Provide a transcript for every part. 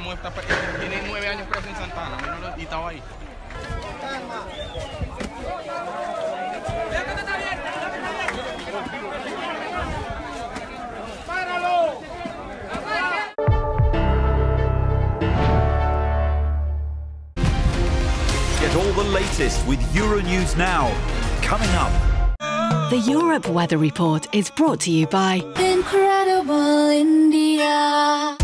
chamo tiene 9 años preso en Santana, míralo, y estaba ahí. Get all the latest with Euronews Now. Coming up. The Europe Weather Report is brought to you by Incredible India.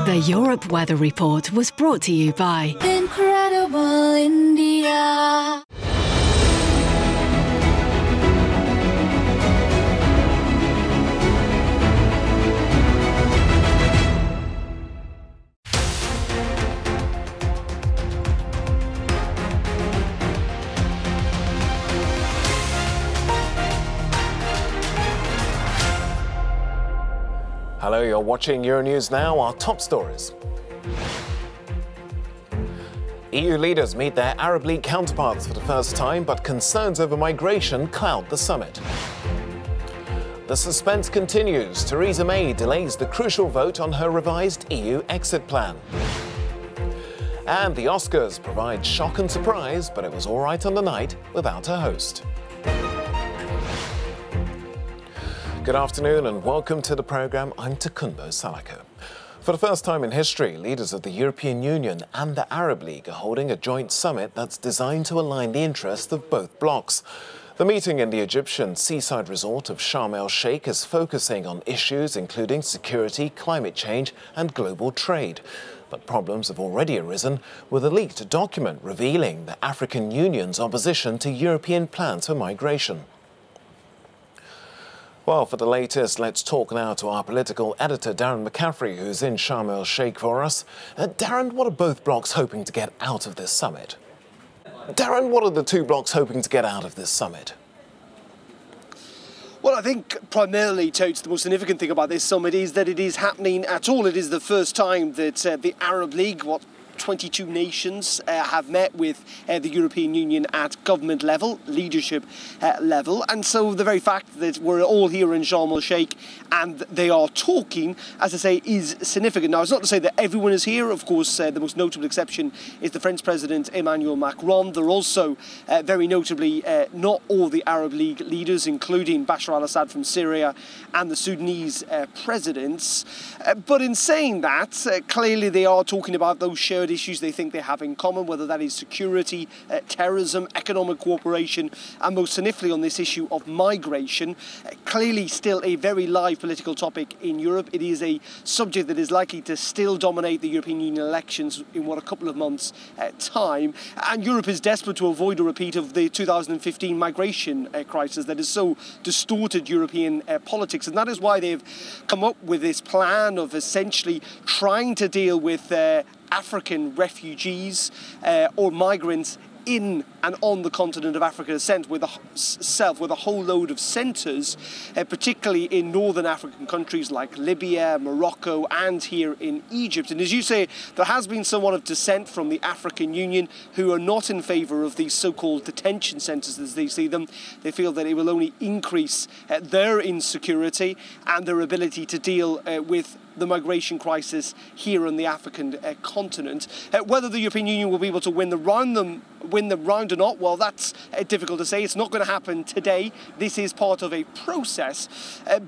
The Europe Weather Report was brought to you by Incredible India. Hello, you're watching Euronews Now. Our top stories. EU leaders meet their Arab League counterparts for the first time, but concerns over migration cloud the summit. The suspense continues. Theresa May delays the crucial vote on her revised EU exit plan. And the Oscars provide shock and surprise, but it was all right on the night without a host. Good afternoon and welcome to the programme. I'm Takumbo Salako. For the first time in history, leaders of the European Union and the Arab League are holding a joint summit that's designed to align the interests of both blocs. The meeting in the Egyptian seaside resort of Sharm el-Sheikh is focusing on issues including security, climate change and global trade. But problems have already arisen with a leaked document revealing the African Union's opposition to European plans for migration. Well, for the latest, let's talk now to our political editor, Darren McCaffrey, who's in Sharm el-Sheikh for us. Darren, what are both blocs hoping to get out of this summit? Darren, what are the two blocs hoping to get out of this summit? Well, I think primarily, Totes, the most significant thing about this summit is that it is happening at all. It is the first time that the Arab League, 22 nations have met with the European Union at government level, leadership level. And so the very fact that we're all here in Sharm el-Sheikh and they are talking, as I say, is significant. Now, it's not to say that everyone is here. Of course, the most notable exception is the French President Emmanuel Macron. There are also, very notably, not all the Arab League leaders, including Bashar al-Assad from Syria and the Sudanese presidents. But in saying that, clearly they are talking about those shared issues they think they have in common, whether that is security, terrorism, economic cooperation, and most significantly on this issue of migration. Clearly still a very live political topic in Europe. It is a subject that is likely to still dominate the European Union elections in a couple of months' time. And Europe is desperate to avoid a repeat of the 2015 migration crisis that has so distorted European politics. And that is why they've come up with this plan of essentially trying to deal with African refugees or migrants in and on the continent of Africa sent with a whole load of centres, particularly in northern African countries like Libya, Morocco and here in Egypt. And as you say, there has been somewhat of dissent from the African Union, who are not in favour of these so-called detention centres as they see them. They feel that it will only increase their insecurity and their ability to deal with the migration crisis here on the African continent. Whether the European Union will be able to win the round or not, well, that's difficult to say. It's not going to happen today. This is part of a process,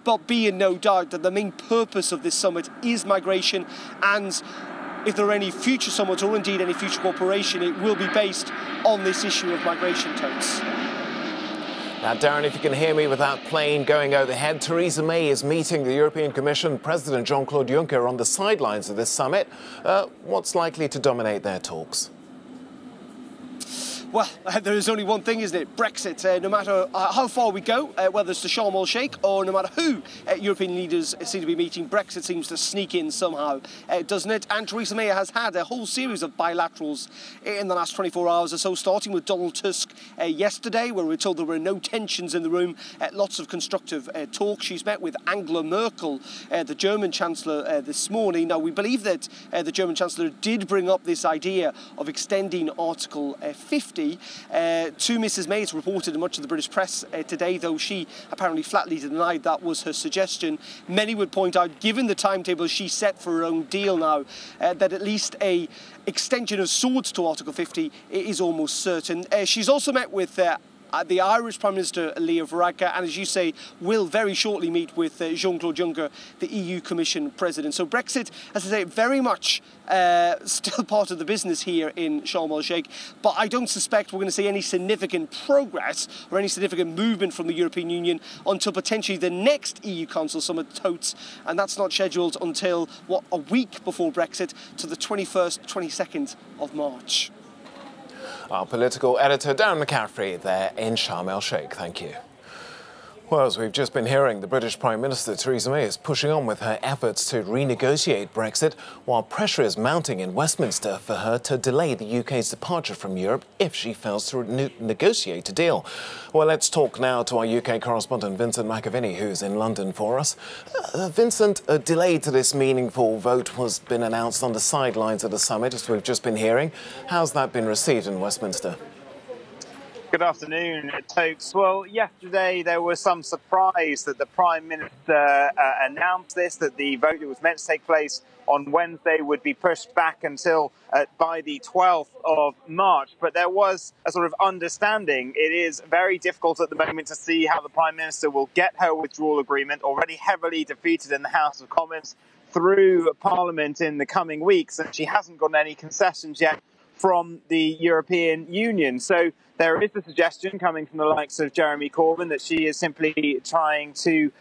but be in no doubt that the main purpose of this summit is migration, and if there are any future summits or indeed any future cooperation, it will be based on this issue of migration, Totes. Now, Darren, if you can hear me with that plane going overhead, Theresa May is meeting the European Commission President Jean-Claude Juncker on the sidelines of this summit. What's likely to dominate their talks? Well, there is only one thing, isn't it? Brexit. No matter how far we go, whether it's to Sharm el-Sheikh or no matter who European leaders seem to be meeting, Brexit seems to sneak in somehow, doesn't it? And Theresa May has had a whole series of bilaterals in the last 24 hours or so, starting with Donald Tusk yesterday, where we were told there were no tensions in the room, lots of constructive talk. She's met with Angela Merkel, the German Chancellor, this morning. Now, we believe that the German Chancellor did bring up this idea of extending Article 50 to Mrs May. It's reported in much of the British press today, though she apparently flatly denied that was her suggestion. Many would point out, given the timetable she set for her own deal now, that at least a extension of sorts to Article 50 is almost certain. She's also met with the Irish Prime Minister Leo Varadkar, and as you say, will very shortly meet with Jean-Claude Juncker, the EU Commission President. So Brexit, as I say, very much still part of the business here in Sharm el-Sheikh, but I don't suspect we're going to see any significant progress or any significant movement from the European Union until potentially the next EU Council Summit, Totes, and that's not scheduled until, a week before Brexit, to the 21st, 22nd of March. Our political editor, Darren McCaffrey, there in Sharm el-Sheikh. Thank you. Well, as we've just been hearing, the British Prime Minister Theresa May is pushing on with her efforts to renegotiate Brexit, while pressure is mounting in Westminster for her to delay the UK's departure from Europe if she fails to negotiate a deal. Well, let's talk now to our UK correspondent, Vincent McAviney, who's in London for us. Vincent, a delay to this meaningful vote has been announced on the sidelines of the summit, as we've just been hearing. How's that been received in Westminster? Good afternoon, Tokes. Well, yesterday there was some surprise that the Prime Minister announced this, that the vote that was meant to take place on Wednesday would be pushed back until by the 12th of March. But there was a sort of understanding. It is very difficult at the moment to see how the Prime Minister will get her withdrawal agreement, already heavily defeated in the House of Commons, through Parliament in the coming weeks. And she hasn't gotten any concessions yet from the European Union. So there is a suggestion coming from the likes of Jeremy Corbyn that she is simply trying to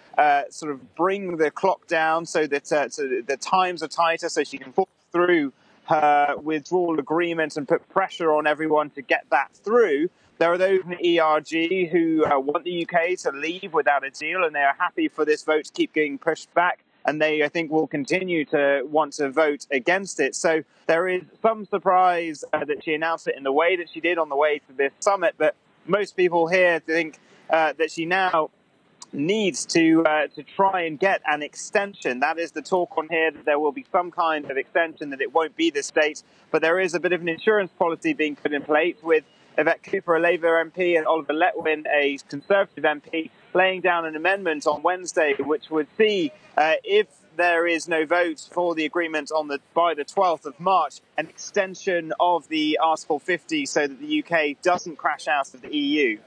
sort of bring the clock down so that the times are tighter, so she can force through her withdrawal agreement and put pressure on everyone to get that through. There are those in the ERG who want the UK to leave without a deal, and they are happy for this vote to keep getting pushed back. And they, I think, will continue to want to vote against it. So there is some surprise that she announced it in the way that she did on the way to this summit. But most people here think that she now needs to try and get an extension. That is the talk on here, that there will be some kind of extension, that it won't be this date. But there is a bit of an insurance policy being put in place with Yvette Cooper, a Labour MP, and Oliver Letwin, a Conservative MP, laying down an amendment on Wednesday which would see, if there is no vote for the agreement by the 12th of March, an extension of the Article 50 so that the UK doesn't crash out of the EU.